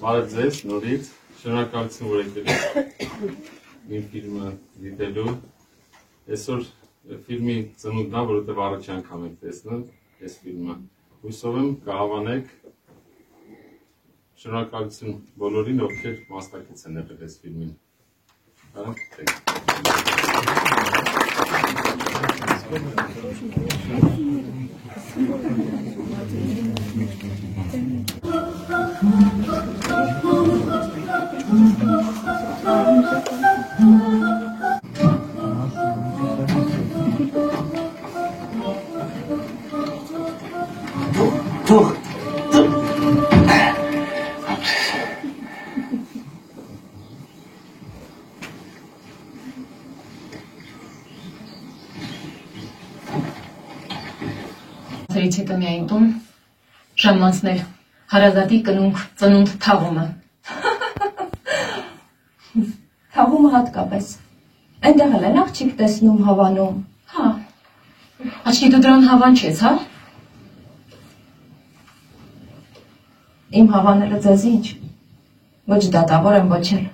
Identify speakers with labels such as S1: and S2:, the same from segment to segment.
S1: Բարև ձեզ, նորից, շնորհակալություն, որ եկել իմ ֆիլմը դիտելու։ Այսօր ֆիլմի ծնունդն է, որովհետև առաջ անգամ եք տեսնում այս ֆիլմը։ Հուսով եմ կհավանեք, շնորհակալություն բոլորին, ովքեր մասնակից են եղել այս ֆիլմին։
S2: Դրից հետո միայն տուն ժամանցներ հարազատի կնունք ծնունդ թաղումը։
S3: Թաղումը հատկապես։ Այնտեղ էլ են աղջիկ տեսնում հավանում։
S2: Հա։ Աչքի դու դրան հավան չես, հա։
S3: Իմ հավանելը ձեզ ինչ։ Ոչ դատավոր եմ, ոչ էլ։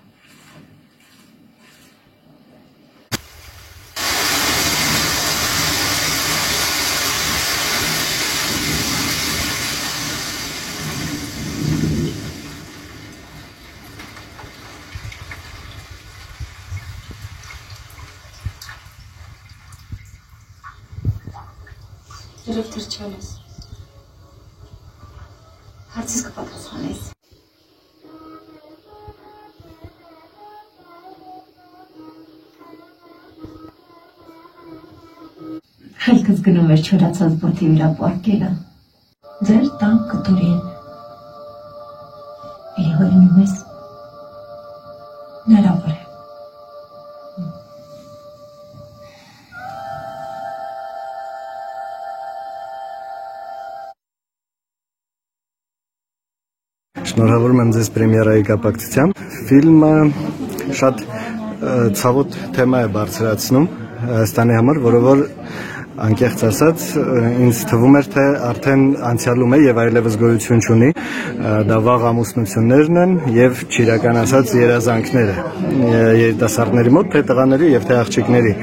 S2: Երև թրջալ ես։ Հարցիս կպատասխանես։ Հելքս գնում էր չորացած բրդի վրա պարկելը։
S3: Ձեր տան կտուրին։
S2: Իրեղորինում ես։
S3: Հնարավոր է։
S4: Շնորհավորում եմ ձեզ պրեմիերայի կապակցությամբ։ Ֆիլմը շատ ցավոտ թեմա է բարձրացնում Հայաստանի համար, որը որ անկեղծ ասած ինձ թվում էր, թե արդեն անցյալում է եւ այլևս գոյություն չունի։ Դա վաղ ամուսնություններն են եւ ճիրական ասած երազանքները երիտասարդների մոտ, թե տղաների եւ թե աղջիկների։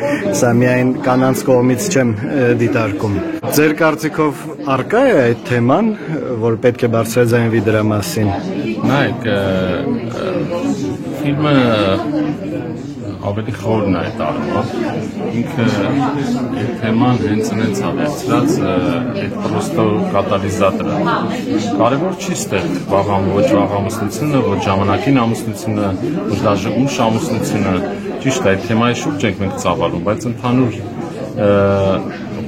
S4: Սա միայն կանանց կողմից չեմ դիտարկում։ Ձեր կարծիքով արկա է այդ թեման, որ պետք է բարձրաձայնվի դրա մասին։
S1: Նայեք, ֆիլմը ավելի խորն է այդ առումով, ինքը այդ թեման հենց ինձ հավերցրած այդ պրոստո կատալիզատորը։ Կարևոր չի ստեղ ոչ վաղ ամուսնությունը, ոչ ժամանակին ամուսնությունը, ոչ դաժե ուշ ամուսնությունը, ճիշտ է, այդ թեմայի շուրջ ենք մենք ծավալում, բայց ընդհանուր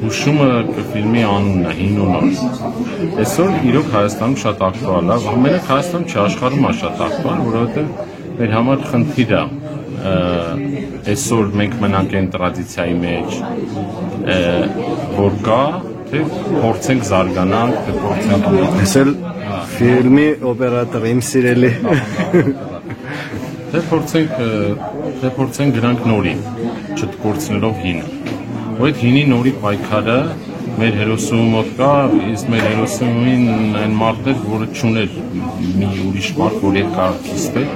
S1: հուշումը կֆիլմի անունն է, հին ու նոր։ Այսօր իրոք Հայաստանում շատ ակտուալ է, մենակ Հայաստանում չի, աշխարհում է շատ ակտուալ, որովհետև մեր համար խնդիր է այսօր մենք մնանք այն տրադիցիայի մեջ, որ կա, թե փորձենք զարգանանք, թե փորձենք
S4: Ես էլ ֆիլմի օպերատոր իմ սիրելի
S1: թե փորձենք գրանք նորին, չկորցնելով հինը։ Ու այդ հինի նորի պայքարը մեր հերոսու մոտ կա, իսկ մեր հերոսուին այն մարդը, որը չուներ մի ուրիշ մարդ, որ հետ կարող կիսվել,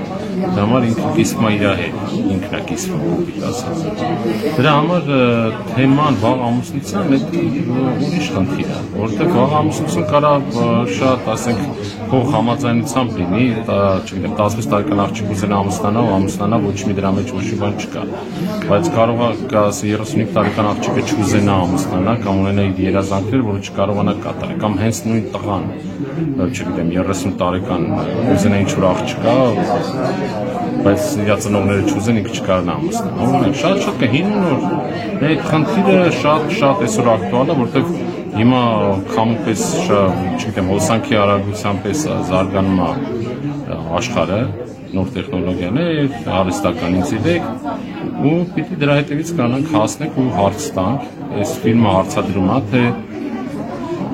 S1: դրա համար ինքը կիսվում է իր հետ, ինքն է կիսվում, կոպիտ ասած։ Դրա համար թեման վաղ ամուսնության ուրիշ խնդիր է, որովհետև վաղ ամուսնություն կարող շատ, ասենք, փող համաձայնությամբ լինի, չգիտեմ, 16 տարեկան աղջիկ ուզենա ամուսնանալ, ամուսնանա, ոչ մի դրա մեջ ոչ մի բան չկա, բայց կարող է 35 տարեկան աղջիկը չուզենա ամուսնանալ կամ ունենա իր երազանքներ, որը չկարողանա կատարել, կամ հենց նույն տղան, չգիտեմ, 30 տարեկան ուզենա ինչ-որ աղջկա, բայց իր ծնողները չուզեն, ինքը չկարողանա ամուսնանալ։ Շատ կա հին ու նոր։ Այդ խնդիրը շատ այսօր ակտուալ է, որովհետև հիմա քամուպես, չգիտեմ, հոսանքի արագությամբ պես զարգանում է աշխարհը, նոր տեխնոլոգիաներ, արհեստականից իրեք, ու պիտի դրա հետևից կանանք հասնենք ու հարց տանք, այս ֆիլմը հարցադրում է, թե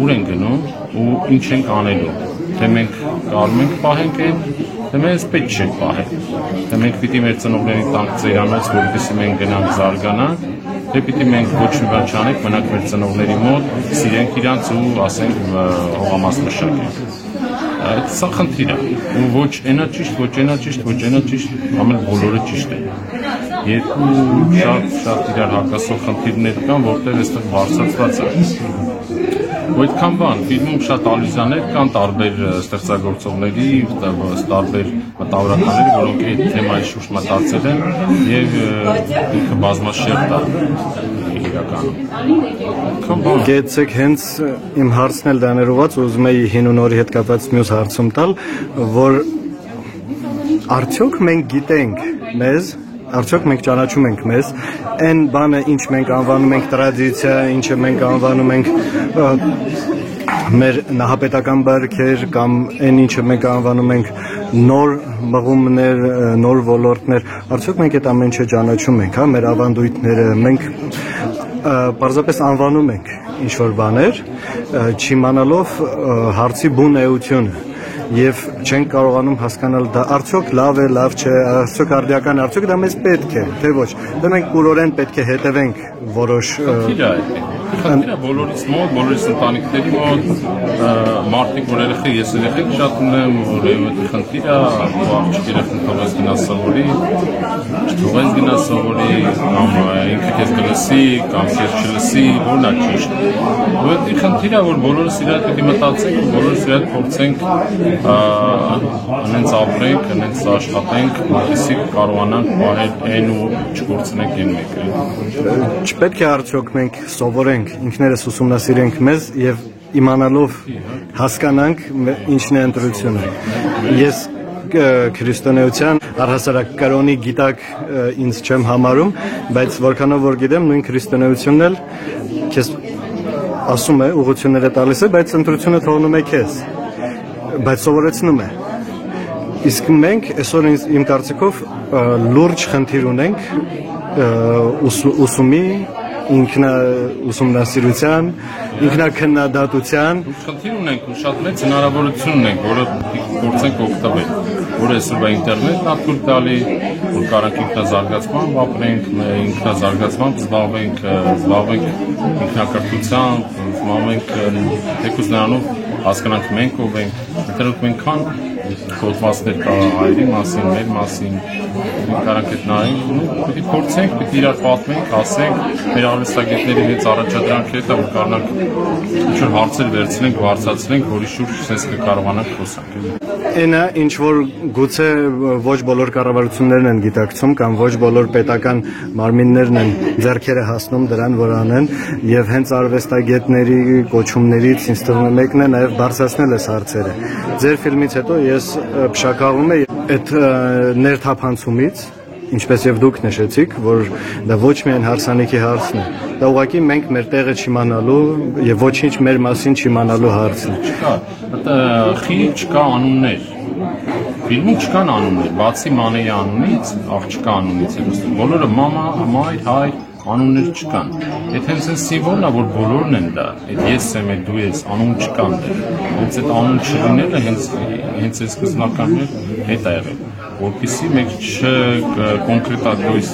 S1: ուր են գնում ու ինչ ենք անելու, թե մենք կարում ենք պահենք այն, թե մենք պետք չենք պահել, թե մենք պիտի մեր ծնողներին տանք ծերանոց, որպեսզի մենք գնանք զարգանանք, թե պիտի մենք ոչ մի բան չանենք, մնանք մեր ծնողների մոտ, սիրենք իրանց ու ասենք հողամաս մշակենք։ Սա խնդիր է։ Ու ոչ այնա ճիշտ, ոչ այնա ճիշտ, ոչ այնա ճիշտ, ամեն բոլորը ճիշտ է։ Երկու շատ իրար հակասող խնդիրներ կան, որտեղ այստեղ բարձրացված է։ Ու այդքան բան, ֆիլմում շատ ալյուզիաներ կան տարբեր ստեղծագործողների, տարբեր մտավորականների, որոնք այդ թեմայի շուրջ մտածել են եւ ինքը բազմաշերտ է իրականում։
S4: Գեցեք հենց իմ հարցն էլ դաներուված ուզում էի հին ու նորի հետ կապված մյուս հարցում տալ, որ արդյոք մենք գիտենք մեզ Արդյոք մենք ճանաչում ենք մեզ, այն բանը, ինչ մենք անվանում ենք տրադիցիա, ինչը մենք անվանում ենք մեր նահապետական բարքեր կամ այն ինչը մենք անվանում ենք նոր մղումներ, նոր ոլորտներ, արդյոք մենք այդ ամեն ինչը ճանաչում ենք, հա, մեր ավանդույթները, մենք պարզապես անվանում ենք ինչ-որ բաներ, չիմանալով հարցի բուն էությունը Եվ չենք կարողանում հասկանալ դա արդյոք լավ է, լավ չէ, արդյոք արդիական, արդյոք դա մեզ պետք է, թե ոչ։ Դա մենք կուրորեն պետք է հետևենք որոշ
S1: Խնդիրը բոլորիս մոտ, բոլորիս ընտանիքների մոտ, մարդիկ, որ երեխեք, ես երեխեք շատ ունեմ, որ այդ խնդիրը, ու աղջիկ երեխեն թողես գնա սովորի, չթողես գնա սովորի, կամ ինքը քեզ կլսի, կամ քեզ չլսի, որն է ճիշտ։ Ու այդ խնդիրը, որ բոլորս իրար պետք է մտածենք, բոլորս իրար փորձենք անենց ապրենք, անենց աշխատենք, որպեսզի կարողանանք պահել այն ու չկորցնենք այն մեկը։
S4: Չպետք է արդյոք մենք սովորենք, ինքներս ուսումնասիրենք մեզ եւ իմանալով հասկանանք ինչն է ընտրությունը։ Ես քրիստոնեության առհասարակ կրոնի գիտակ ինձ չեմ համարում, բայց որքանով որ գիտեմ, նույն քրիստոնեությունն էլ քեզ ասում է, ուղղությունները տալիս է, բայց ընտրությունը թողնում է քեզ։ Բայց սովորեցնում է։ Իսկ մենք այսօր իմ կարծիքով լուրջ խնդիր ունենք ուսումի, ինքնաուսումնասիրության, ինքնակննադատության։
S1: Խնդիր ունենք ու շատ մեծ հնարավորություն ունենք, որը փորձենք օգտվել, որ այսօրվա ինտերնետն ա թույլ տալի, որ կարանք ինքնազարգացմամբ ապրենք, ինքնազարգացմամբ զբաղվենք ինքնակրթությամբ, զբաղվենք թեկուզ նրանով հասկանանք մենք ով ենք, դրանք մենք կոդվածներ կա հայերի մասին, մեր մասին, մենք կարանք այդ նայենք, պիտի փորձենք, պիտի իրար պատմենք, ասենք, մեր արվեստագետների մեծ առաջադրանք հետ, որ կարողանանք ինչ-որ հարցեր վերցնենք, բարձրացնենք, որի շուրջ sense կկարողանանք խոսանք։
S4: Այնա ինչ որ գուցե ոչ բոլոր կառավարություններն են գիտակցում կամ ոչ բոլոր պետական մարմիններն են ձեռքերը հասնում դրան, որ անեն, եւ հենց արվեստագետների կոչումներից ինձ թվում է մեկն է նաեւ բարձրացնել այս հարցերը։ Ձեր ֆիլմից հետո ես փշակաղում եմ այդ ներթափանցումից, ինչպես եւ դուք նշեցիք, որ դա ոչ միայն հարսանիքի հարցն է, դա ուղղակի մենք մեր տեղը չիմանալու եւ ոչինչ մեր մասին չիմանալու հարցն է։
S1: Խի չկա անուններ։ Ֆիլմում չկան անուններ, բացի Մանեի անունից, աղջկա անունից է։ Բոլորը մամա, մայր, հայր անուններ չկան։ Այդ հենց այն սիմվոլն է, որ բոլորն են դա։ Այդ ես եմ, այդ դու ես, անուն չկան դեռ։ Հենց այդ անուն չլինելը հենց այս սկզբնականներ հետ է եղել։ Որպեսզի մենք չկոնկրետատորից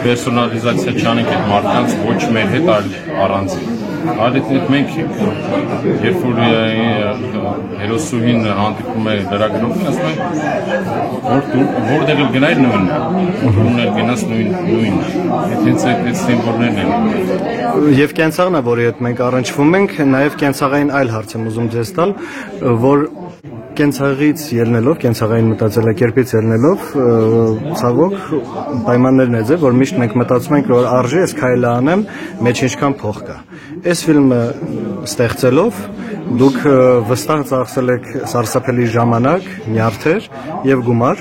S1: պերսոնալիզացիա չանենք այդ մարդկանց ոչ մեր հետ, այլ առանձին։ Այլ այդ մենք երբ որ հերոսուհին հանդիպում է լրագրողին, ասում են որտեղ էլ գնայր նույնն է, որտեղ էլ գնաս նույնն է։ Հենց այդ սիմվոլներն են։
S4: Եվ կենցաղն է, որի հետ մենք առնչվում ենք, նաև կենցաղային այլ հարց եմ ուզում ձեզ տալ, որ կենցաղից ելնելով, կենցաղային մտածելակերպից ելնելով, ցավոք պայմաններն է ձեր, որ միշտ մենք մտածում ենք, որ արժի այս քայլը անեմ, մեջ ինչքան փող կա։ Այս ֆիլմը ստեղծելով դուք վստահ ծախսել եք սարսափելի ժամանակ, նյարդեր եւ գումար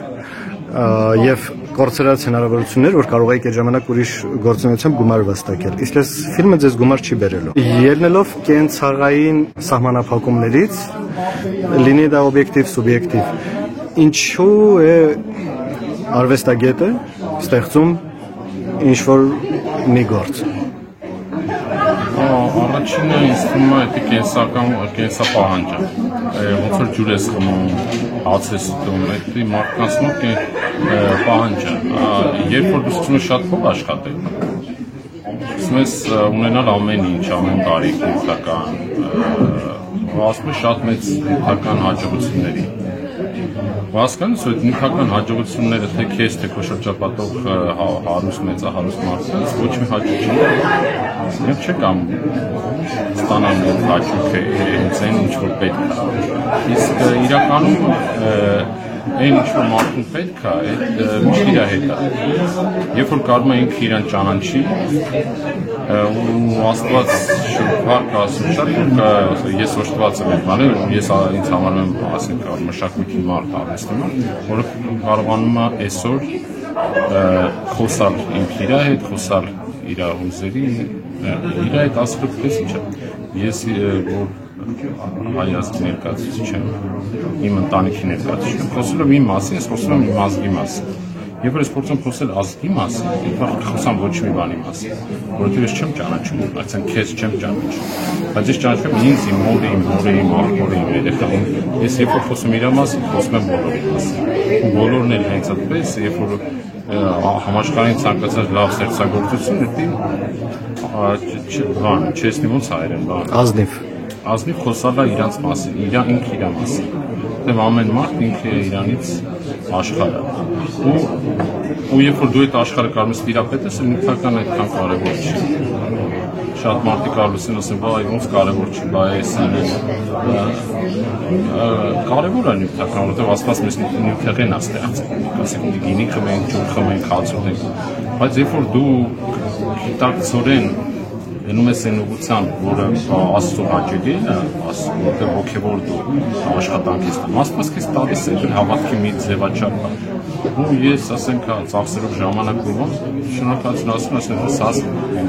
S4: եւ կորցրած հնարավորություններ, որ կարող եք այդ ժամանակ ուրիշ գործունեությամբ գումար վաստակել։ Իսկ այս ֆիլմը ձեզ գումար չի բերելու։ Ելնելով կենցաղային սահմանափակումներից, լինի դա օբյեկտիվ, սուբյեկտիվ, ինչու է արվեստագետը ստեղծում ինչ-որ մի գործ։
S1: Առաջինը ինձ թվում է դա կենսապահանջ է, ոնց որ ջուր ես խմում, հաց ես ուտում, դա մարդկանց մոտ պահանջ է, երբ որ դու սկսում ես շատ փող աշխատել, սկսում ես ունենալ ամեն ինչ, ամեն տարի կուրսական, ասում է շատ մեծ նյութական հաջողությունների։ Հասկանես, որ նյութական հաջողությունները թե քեզ, թե քո շրջապատող հարուստ մեծահարուստ մարդկանց ոչ մի հաճույք չի։ Եվ չկամ ստանալ այդ հաճույքը հենց այն ինչ որ պետք է։ Իսկ իրականում այն ինչ որ մարդուն պետք է, այդ միշտ իր հետ է։ Երբ որ կարում է ինքը իրան ճանաչի, ու Աստված շփառք ասում շատ որ ես օժտված եմ բաներ, ես ինձ համարում եմ ասենք մշակույթի մարդ արվեստի մարդ, որը կարողանում է այսօր խոսալ ինքը իր հետ, խոսալ իր հույզերի, իր հետ ասում պես ինչ է։ Ես որ հայացքի ներկայացուցիչ եմ, իմ ընտանիքի ներկայացուցիչ եմ, խոսում եմ իմ մասին, ես խոսում եմ իմ ազգի մասին։ Եվ որ ես փորձում խոսել ազգի մասին, խոսամ ոչ մի բանի մասին, որովհետև ես չեմ ճանաչում, այսինքն քեզ չեմ ճանաչում, բայց ես ճանաչում եմ ինձ, իմ մորը, իմ հորը, իմ աղբորը, իմ երեխային, ես երբ որ խոսում իր մասին, խոսում եմ բոլորի մասին, ու բոլորն էլ հենց այդպես, երբ որ համաշխարհային ցանկացած լավ ստեղծագործություն է, չեսնի ոնց հայերեն, ազնիվ խոսալա իրանց մասին, ինքը իր մասին, դեմ ամեն մարդ ինքը իրանից աշխարհը ու երբ որ դու այդ աշխարհը կարող ես տիրապետես, նյութական այդքան կարևոր չի։ Շատ մարդիկ կարողություն ասեն, վայ, ոնց կարևոր չի, բայ էսն կարևոր է նյութական, որովհետև Աստված մեզ նյութեղեն է ստեղծել, ասենք գինի խմենք, ջուր խմենք, հաց ուտենք, բայց երբ որ դու գիտակցորեն գնում ես այն ուղղությամբ, որը Աստծո հաճելի է, որտեղ ոգևոր դու աշխատանք ես տանում, Աստված քեզ տալիս է հավատքի մի ձևաչափ, ու ես ասենք ծախսերով ժամանակ ունեմ, շնորհակալություն ասում եմ, ասես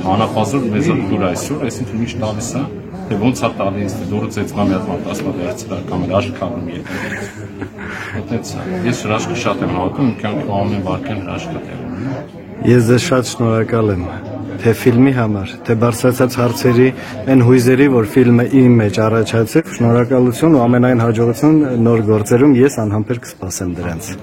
S1: հանապազոր մեզ դուր այսօր, այսինքն միշտ տալիս է, թե ոնց է տալիս, թե դուրս ծեծնա մի հատ մարդ ասում է վերցրա կամ հրաշքանում եկել։ Այդպես ես հրաշքը շատ եմ հավատում, կյանքում ամեն վարքյան հրաշքը տեղ։
S4: Ես ձեզ շատ շնորհակալ եմ թե ֆիլմի համար, թե բարձրացած հարցերի այն հույզերի, որ ֆիլմը իմ մեջ առաջացավ, շնորհակալություն ու ամենայն հաջողություն նոր գործերում, ես անհամբեր կսպասեմ դրանց։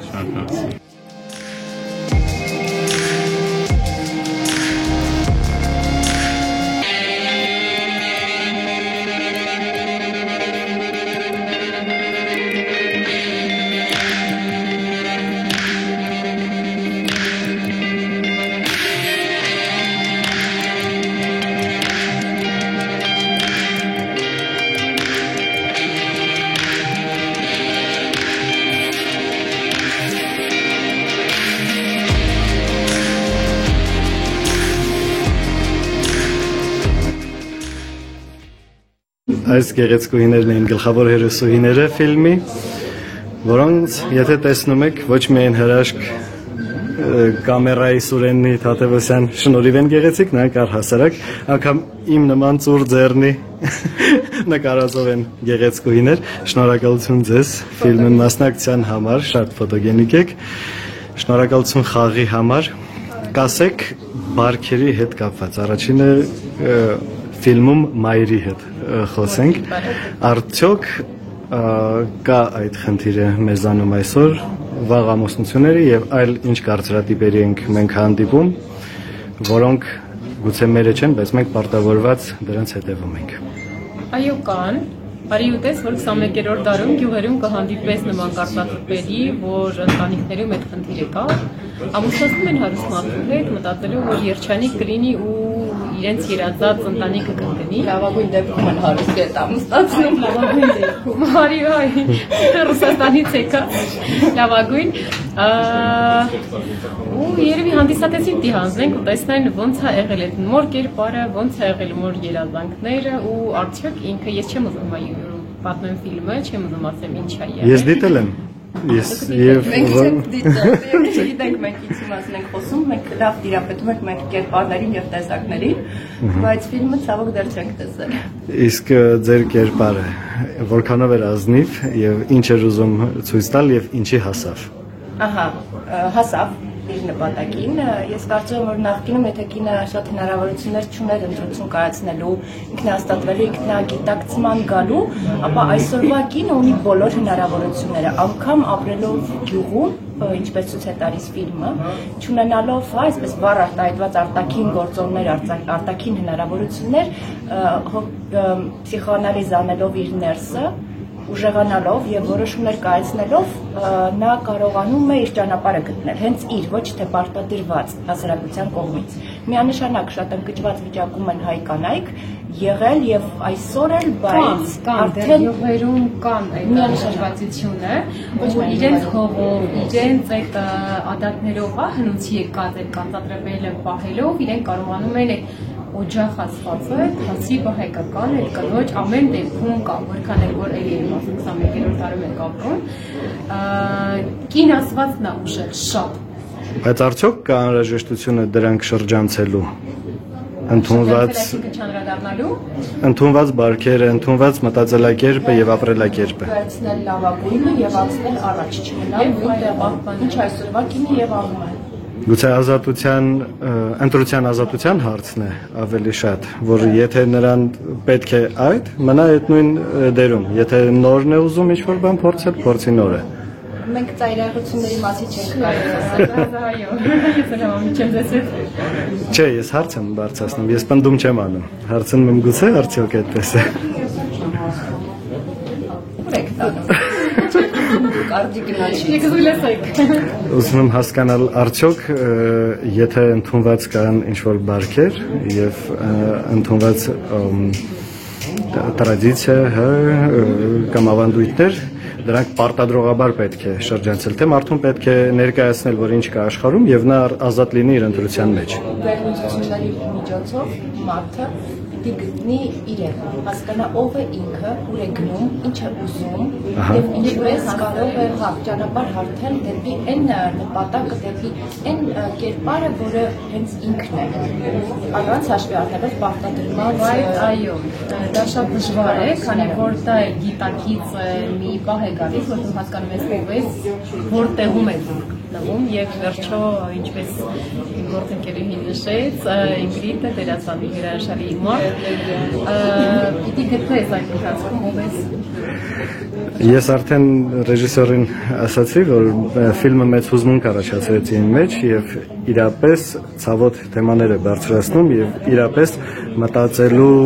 S4: Այս գեղեցկուհիներն էին գլխավոր հերոսուհիները ֆիլմի, որոնց եթե տեսնում եք ոչ միայն հրաշք կամերայի Սուրենի Թադևոսյան շնորհիվ են գեղեցիկ, նրանք առհասարակ անգամ իմ նման ծուր ձեռնի նկարածով են գեղեցկուհիներ, շնորհակալություն ձեզ ֆիլմի մասնակցության համար, շատ ֆոտոգենիկ եք, շնորհակալություն խաղի համար, կասեք բարքերի հետ կապված, առաջինը ֆիլմում մայրի հետ խոսենք, արդյոք կա այդ խնդիրը մեզանում այսօր, վաղ ամուսնությունների եւ այլ ինչ կարծրատիպերի ենք մենք հանդիպում, որոնք գուցե մերը չեն, բայց մենք պարտավորված դրանց հետևում ենք։
S5: Այո, կան, արի ուտես, որ 21-րդ դարում գյուղերում կհանդիպես նման կարծրատիպերի, որ ընտանիքներում այդ խնդիրը կա, ամուսնացնում են հարուստ մարդու հետ, մտածելով, որ երջանիկ կլինի ու իրենց երազած ընտանիքը կընկնի։
S3: Լավագույն դեպքում են հարուստ կետ ամուսնացնում,
S5: լավագույն դեպքում, հարի վայ, Ռուսաստանից եկա, լավագույն, ու երևի հանդիսատեսին պիտի հանձնենք ու տեսնեն ոնց է եղել այդ նոր կերպարը, ոնց է եղել նոր երազանքները ու արդյոք ինքը ես չեմ ուզում պատմեմ ֆիլմը, չեմ ուզում ասեմ ինչ է եղել։
S4: Ես դիտել եմ։ Ես եւ
S3: մենք չենք դիտել, գիտենք մենք ինչի մասին ենք խոսում, մենք լավ տիրապետում ենք մեր կերպարներին եւ տեսակներին, բայց ֆիլմը ցավոք դեռ չենք տեսել։
S4: Իսկ ձեր կերպարը որքանով էր ազնիվ եւ ինչ էր ուզում ցույց տալ եւ ինչի հասավ։
S3: Ահա, հասավ։ իր նպատակին։ Ես կարծում եմ, որ նախկինում եթե կինը շատ հնարավորություններ չուներ ընտրություն կայացնելու, ինքնահաստատվելու, ինքնագիտակցման գալու, ապա այսօրվա կինը ունի բոլոր հնարավորությունները, անգամ ապրելով գյուղում, ինչպես ցույց է տալիս ֆիլմը, չունենալով այսպես վառ արտահայտված արտաքին գործոններ, արտաքին հնարավորություններ, պսիխոանալիզ անելով իր ներսը, ուժեղանալով եւ որոշումներ կայացնելով նա կարողանում է իր ճանապարհը գտնել հենց իր, ոչ թե պարտադրված հասարակության կողմից։ Միանշանակ շատ ընկճված վիճակում են հայ կանայք եղել եւ այսօր էլ, բայց
S5: արդեն յուղերում կան այդ նշվածությունը, որ իրենց հողով, իրենց այդ ադատներով, հնուցի եկած այդ կանտատրվելը պահելով իրենք կարողանում են օջախ ասվածը, հասիպը հայկական, այդ կնոջ ամեն դեպքում կա, որքան էլ որ էլի եմ ասում 21-րդ դարում ենք ապրում, կին ասվածն է ուժեղ շատ։
S4: Բայց արդյոք կա անհրաժեշտությունը դրանք շրջանցելու, ընդունված բարքերը, ընդունված մտածելակերպը եւ ապրելակերպը։
S3: Վերցնել լավագույնը եւ անցնել առաջ, չմնալ նույն տեղում, ինչ այսօրվա կինը եւ աղում է։
S4: Գուցե ընտրության ազատության հարցն է ավելի շատ, որ եթե նրան պետք է այդ, մնա այդ նույն դերում, եթե նորն է ուզում ինչ-որ բան փորձել, փորձի նորը։
S3: Մենք ծայրահեղությունների մասին չենք կարող ասել։
S5: Այո, ես հրամանում չեմ ձեզ հետ։
S4: Չէ, ես հարց եմ բարձրացնում, ես պնդում չեմ անում։ Հարցնում եմ գուցե արդյոք այդպես է։
S3: Ուր եք տանում։ Կարդի գնաչի։
S5: Եկեք զուլեսեք։
S4: Ուզում եմ հասկանալ արդյոք եթե ընդունված կան ինչ-որ բարքեր եւ ընդունված տրադիցիա կամ ավանդույթներ, դրանք պարտադրողաբար պետք է շրջանցել, թե մարդուն պետք է ներկայացնել, որ ինչ կա աշխարհում եւ նա ազատ լինի իր ընտրության մեջ։
S3: Վերլուծությունների միջոցով մարդը պիտի գտնի իրեն, հասկանա ով է ինքը, ուր է գնում, ինչ է ուզում եւ ինչպես կարող է ճանապարհ հարթել դեպի այն նպատակը, դեպի այն կերպարը, որը հենց ինքն է, առանց հաշվի առնելով պարտադրման։
S5: Այո, դա շատ դժվար է, քանի որ դա գիտակից մի պահ է գալիս, որ դու հասկանում ես ով ես, որտեղում ես գտնվում եւ վերջո ինչպես գործընկերուհին նշեց, Ինգրիդը դերասանի հրաշալի մարդ, պիտի գտնես այդ ընթացքում ով ես։
S4: Ես արդեն ռեժիսորին ասացի, որ ֆիլմը մեծ հուզմունք առաջացրեց իմ մեջ եւ իրապես ցավոտ թեմաներ է բարձրացնում եւ իրապես մտածելու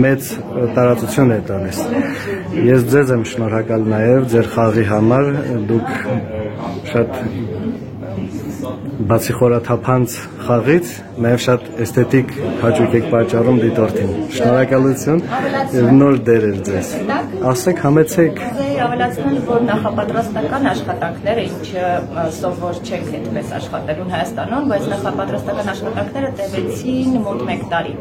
S4: մեծ տարածություն է տալիս։ Ես ձեզ եմ շնորհակալ նաեւ ձեր խաղի համար, դուք շատ բացի խորաթափանց խաղից, նաև շատ էսթետիկ հաճույք եք պատճառում դիտորդին։ Շնորհակալություն եւ նոր դեր էր ձեզ։ Ասեք, համեցեք։
S3: Ավելացնել, որ նախապատրաստական աշխատանքները, ինչը սովոր չենք այդպես աշխատելուն Հայաստանում, բայց նախապատրաստական աշխատանքները տևեցին մոտ 1 տարի։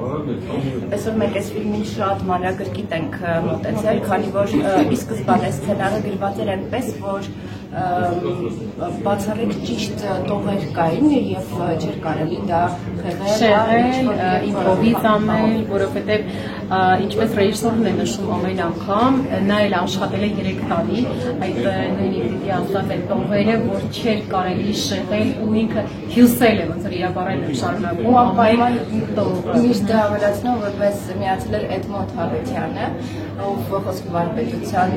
S3: Այսօր մենք այս ֆիլմին շատ մանրակրկիտ ենք մոտեցել, քանի որ ի սկզբանե սցենարը գրված էր այնպես, որ բացառիկ ճիշտ տողեր կային եւ չէր կարելի դա
S5: խեղել, իմպրովիզ անել, որովհետեւ ինչպես ռեժիսորն է նշում ամեն անգամ, նա էլ աշխատել է 3 տարի, այդ նույն Ինգրիդի ասած այդ տողերը, որ չէր կարելի շեղել ու ինքը հյուսել է, ոնց որ իր բառերն շարունակում, ամեն տող։
S3: Միշտ ավելացնում, որպես միացել էր Էդմոնդ Հարությունյանը, ով խոսքի վարպետության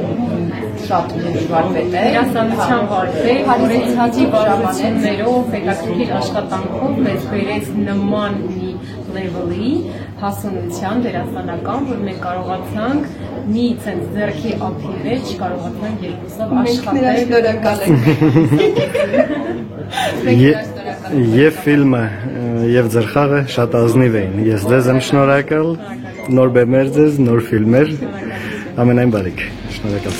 S3: շատ վարպետ է։
S5: Դերասանության վարպետ, որեցածի վարպետություններով, հետաքրքիր աշխատանքով մեզ բերեց նման մի level-ի հասունության դերասանական, որ մենք կարողացանք մի ցենց ձեռքի ափի մեջ կարողացանք երկուսով աշխատել։
S4: Եվ ֆիլմը եւ ձեր խաղը շատ ազնիվ էին։ Ես ձեզ եմ շնորհակալ, նոր բեմեր ձեզ, նոր ֆիլմեր, ամենայն բարիք։ Շնորհակալ։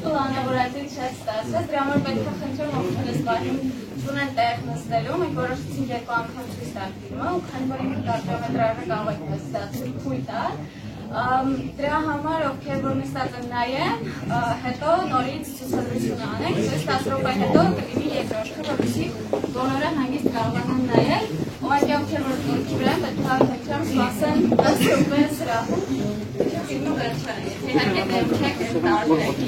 S6: Պլանավորատի շատ ստացվեց, դրա համար պետք է խնդրեմ օգնել սպահին չունեն տեղ նստելու, մենք որոշեցինք երկու անգամ ցույց տալ ֆիլմը, ու քանի որ ինքը կարճամետրաժը կարող եք մեզ ստացել քույր տալ, դրա համար ովքեր որ նստած են նայեն, հետո նորից ցուցադրություն անենք, 10 րոպե հետո կլինի երկրորդը, որպեսզի բոլորը հանգիստ կարողանան նայել, ուղղակի ովքեր որ դուրս վրա պետք է խնդրեմ սպասեն 10 րոպե սրահում, ֆիլմը վերջանի, իհարկե դեմ չեք տարբերեք։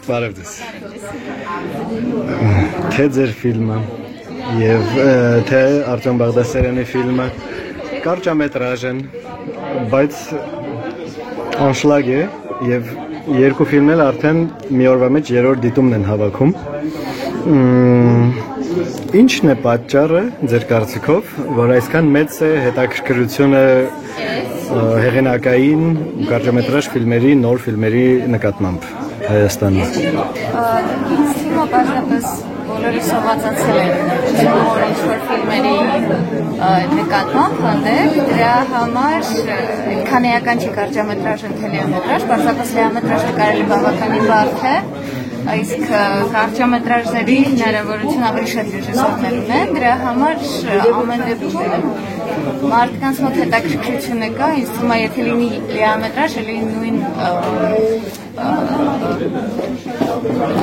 S4: Բարև ձեզ։ Թե ձեր ֆիլմը եւ թե Արտյոմ Բաղդասարյանի ֆիլմը կարճամետրաժ են, բայց անշլագ է եւ երկու ֆիլմն արդեն մի օրվա մեջ երրորդ դիտումն են հավաքում։ Ինչն է պատճառը ձեր կարծիքով, որ այսքան մեծ է հետաքրքրությունը հեղինակային կարճամետրաժ ֆիլմերի, նոր ֆիլմերի նկատմամբ Հայաստանում։
S6: Ինձ թվում է բազմապես բոլորը սովածացել են ինչ-որ ֆիլմերի նկատմամբ հանդեպ, դրա համար քանեական չի կարճամետրաժը թե լիամետրաժ, բացապես լիամետրաժը կարելի բավականին բարդ է, իսկ կարճամետրաժների հնարավորություն ավելի շատ ռեժիսորներ ունեն, դրա համար ամեն դեպքում մարդկանց մոտ հետաքրքրությունը կա, ինձ թվում է եթե լինի լիամետրաժ, լինի նույն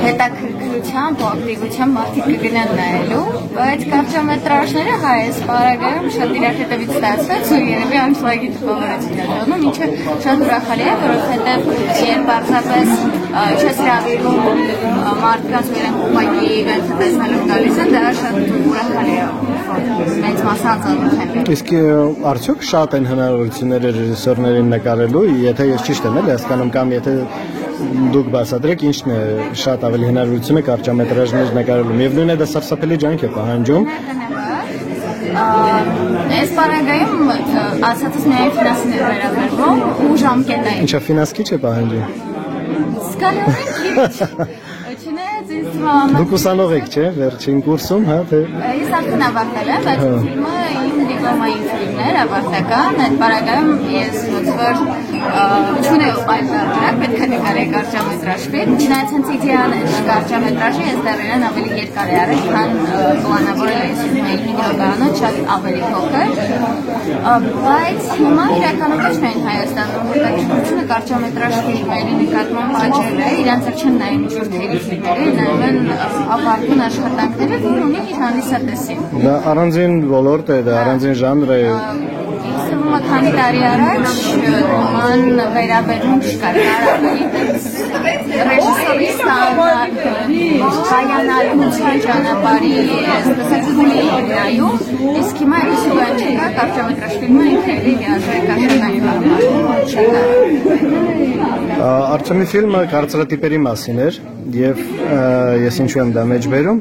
S6: հետաքրքրությամբ ու ակտիվությամբ մարդիկ կգնան նայելու, բայց կարճամետրաժները հայ պարագայում շատ իրար հետևից ստացվեց ու երևի անշլագի տպավորություն է դառնում, ինչը շատ ուրախալի է, որովհետև երբ պարզապես չես հրավիրում մարդկանց ու իրենք ուղղակի իրենց տեսնելով գալիս են, դա շատ ուրախալի է, մեծ մասնածանոթ են։
S4: Իսկ արդյոք շատ են հնարավորությունները ռեժիսորներին նկարելու, եթե ես ճիշտ եմ հասկանում կամ եթե դուք բացատրեք ինչն է շատ ավելի հնարավորությունը կարճամետրաժներ նկարելու։ Միևնույն է դա սարսափելի ջանք է պահանջում։
S6: Այս պարագայում ասածս միայն ֆինանսին է վերաբերվում ու ժամկետային։
S4: Ինչա ֆինանս քիչ է պահանջում։
S6: Սկալորեն
S4: Դուք ուսանող եք, չէ՞, վերջին կուրսում, հա, թե։
S6: Ես արդեն ավարտել եմ, բայց ֆիլմը իմ դիպլոմային ֆիլմն էր, ավարտական, այդ պարագայում ես ոնց որ չունեի պայքարակ, պետք է նկարեի կարճամետրաժ ֆիլմ, չնայած հենց իդեան է կարճամետրաժը, ես դեռ իրեն ավելի երկար է արել, քան պլանավորել ես ֆիլմի 5 րոպեանոց, շատ ավելի փոքր, բայց հիմա իրականում ոչ միայն Հայաստանում, հետաքրքրությունը կարճամետրաժ ֆիլմերի նկատմամբ աճել է, իրանց չեն նայում ժողովրդի ֆիլմերը, նայում են ապարդուն աշխատանքները, որ ունի իր հանդիսատեսին։
S4: Դա առանձին ոլորտ է, դա առանձին ժանր է։
S6: Ինձ թվում է քանի տարի առաջ նման վերաբերմունք չկար, ավելի ռեժիսորի կայանալության ճանապարհի ստեղծողի նայում, իսկ հիմա այսու բան չկա, կարճամետրաժ ֆիլմը ինքը լիարժեք աշխատանքի չկա։
S4: Արտյոմի ֆիլմը կարծրատիպերի մասին էր եւ ես ինչու եմ դա մեջ բերում,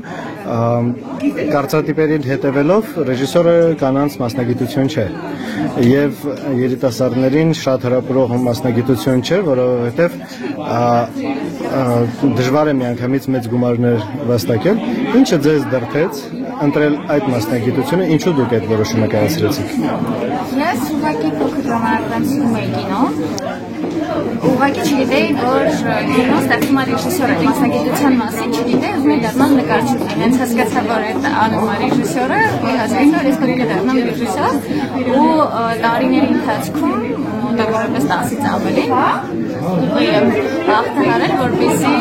S4: կարծրատիպերին հետևելով ռեժիսորը կանանց մասնագիտություն չէ եւ երիտասարդներին շատ հրապուրող մասնագիտություն չէ, որովհետեւ դժվար է միանգամից մեծ գումարներ վաստակել, ինչը ձեզ դրդեց ընտրել այդ մասնագիտությունը, ինչու դուք այդ որոշումը կայացրեցիք։
S6: Ես ուղղակի փոքր ժամանակվանցում էի կինո, ուղղակի չգիտեի, որ կինո ստեղծում է ռեժիսորը, մասնագիտության մասին չգիտեի, ուզում էի դառնալ նկարչուհի, հենց հասկացա, որ այդ անում է ռեժիսորը, հասկացա, որ ես պետք է դառնամ ռեժիսոր, ու տարիների ընթացքում մոտավորապես 10-ից ավելի հաղթահարել, որպեսզի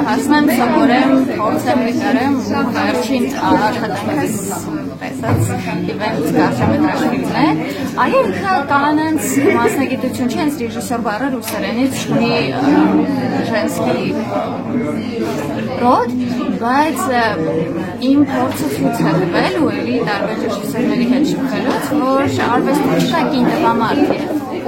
S6: հասնեմ, սովորեմ, փորձեմ, նկարեմ ու վերջին աշխատանքս տեսած իվենտ կարճամետրաժ ֆիլմն է։ Այո, ինքը կանանց մասնագիտություն չէ, հենց ռեժիսոր բառը ռուսերենից ունի женский ռոդ, բայց իմ փորձը ցույց է տվել ու էլի տարբեր ռեժիսորների հետ շփվելուց, որ արվեստը չկա կին տղամարդ է։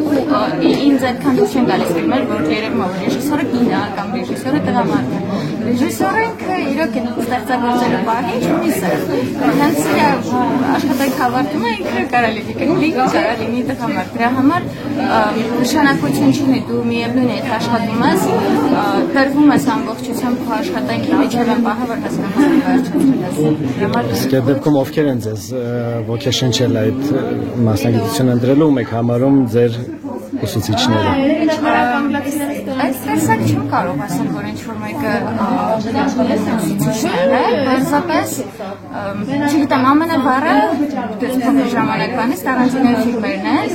S6: Ինձ այդքան դուք չեն գալիս ֆիլմեր, որ երևում է, որ ռեժիսորը կին է կամ ռեժիսորը տղամարդ է։ Ռեժիսորը ինքը իրոք է ստեղծագործելու բանի չունի սեր։ Հենց աշխատանք հավարտում է ինքը կարա լինի կնիկ, կարա լինի տղամարդ։ Դրա համար նշանակություն չունի, դու միևնույն է աշխատում ես, տրվում ես ամբողջությամբ քո աշխատանքի միջև են պահը, որ հասկանաս վերջում։
S4: Իսկ այդ դեպքում ովքեր են ձեզ ոգեշնչել այդ մասնագիտությունը ընտրելու, եք համարում ձեր ուսուցիչները։
S6: Այս տեսակ չեմ կարող ասել, որ ինչ-որ մեկը ուսուցիչներ է, պարզապես չգիտեմ, ամենաբառը դες փոքր ժամանակվանից Տարանտինոյի ֆիլմերն են,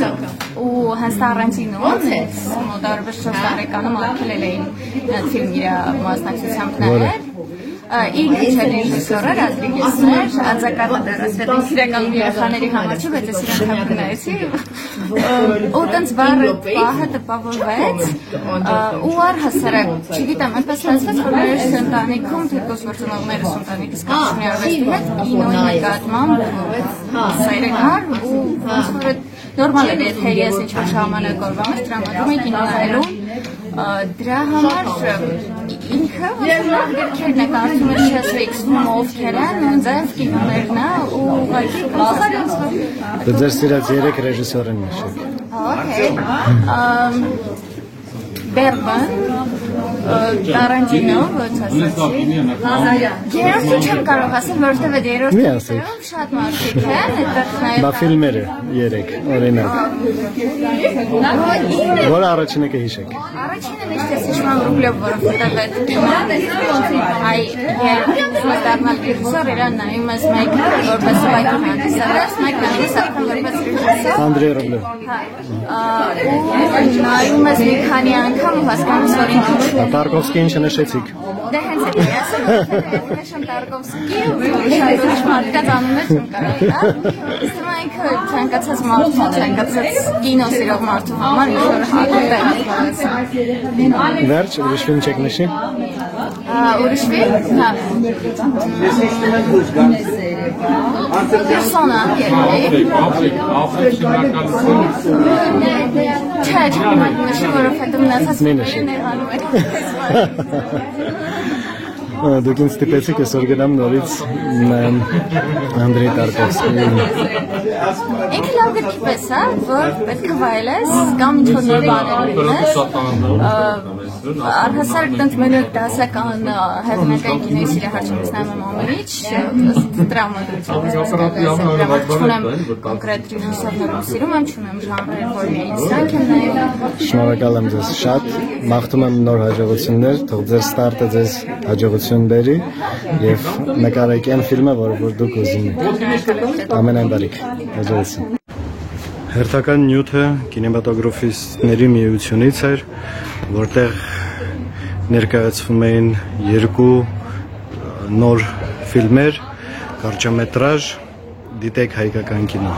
S6: ու հենց Տարանտինոն մոտավորապես 4 տարեկանում արգելել էին այդ ֆիլմի մասնակցությամբ նայել։ Ինքը չէ ռեժիսորը, Ռոդրիգեսն էր, արձակատը դերասանների իրական երեխաների համար չէ, բայց ես իրեն համ գնայեցի։ Ու տենց բառը պահը տպավորվեց, ու առհասարակ, չգիտեմ, այնպես ստացվեց, որ մեր ընտանիքում թեկուզ որ ծնողներս ընտանիքս կապ ունի արվեստի հետ, կինոյի նկատմամբ սայր կար, ու ոնց որ նորմալ է, եթե ես ինչ-որ ժամանակ օրվա մեջ տրամադրում էի կինո նայելու, դրա համար ինքը գրքերն է կարծում եմ չես վեքսնում ովքեր են ու ձեզ կինոներն է ու ուղղակի կողարից
S4: Դե ձեր սիրած 3 ռեժիսորն նշեք։
S6: Okay. Bergman, Tarantino, ոնց ասացի։ Երրորդը չեմ կարող ասել, որովհետև այդ երրորդը շատ մարդիկ են, այդտեղ նաև
S4: Բա ֆիլմերը 3, օրինակ։ Որ առաջինը կհիշեք։
S6: Առաջինը միշտ ես հիշում եմ Ռուբլով, որովհետև այդ կինոն այ երբ դառնալ ռեժիսոր իրան նայում ես մեկը որպես վայր հանդիսատես, մեկը նայում ես արդեն որպես ռեժիսոր։
S4: Անդրեյ Ռուբլով։
S6: Ու նայում ես մի քանի անգամ ու հասկանում ես, որ ինքը
S4: Տարկովսկին չնշեցիք։
S6: Դե հենց էլի ասում եմ, նշեմ Տարկովսկի ու շատ մարդկա անուններ չեմ կարող, իսկ ինքը ցանկացած մարդու, ցանկացած կինո սիրող մարդու համար ինչ-որ հատուկ է։
S4: Վերջ, ուրիշ ֆիլմ չեք նշի։
S6: Ուրիշ ֆիլմ, հա։ Persona, երևի։ Չէ, չեմ նշի, որովհետև մնացած ֆիլմերն հանում են։
S4: Դուք ինձ ստիպեցիք այսօր գնամ նորից Անդրեյ Տարկովսկիին։
S6: Ինքը լավ գրքի պես է, որ պետք է վայելես, կամ ինչ-որ նոր բաներ ունես, առհասարակ տենց մենակ դասական հեղինակային կինոյի սիրահարությունից նայում եմ ամենից, տրամադրությամբ չունեմ կոնկրետ ռեժիսորներ ու սիրում եմ, չունեմ ժանրեր, որ միայն սրանք եմ նայում։
S4: Շնորհակալ եմ ձեզ շատ, մաղթում եմ նոր հաջողություններ, թող ձեր ստարտը ձեզ հաջողություն բերի եւ նկարեք այն ֆիլմը, որ դուք ուզում եք։ Ամենայն բարիք։ Հաջողություն։ Հերթական նյութը կինեմատոգրաֆիստների միությունից էր, որտեղ ներկայացվում էին 2 նոր ֆիլմեր, կարճամետրաժ, դիտեք հայկական կինո։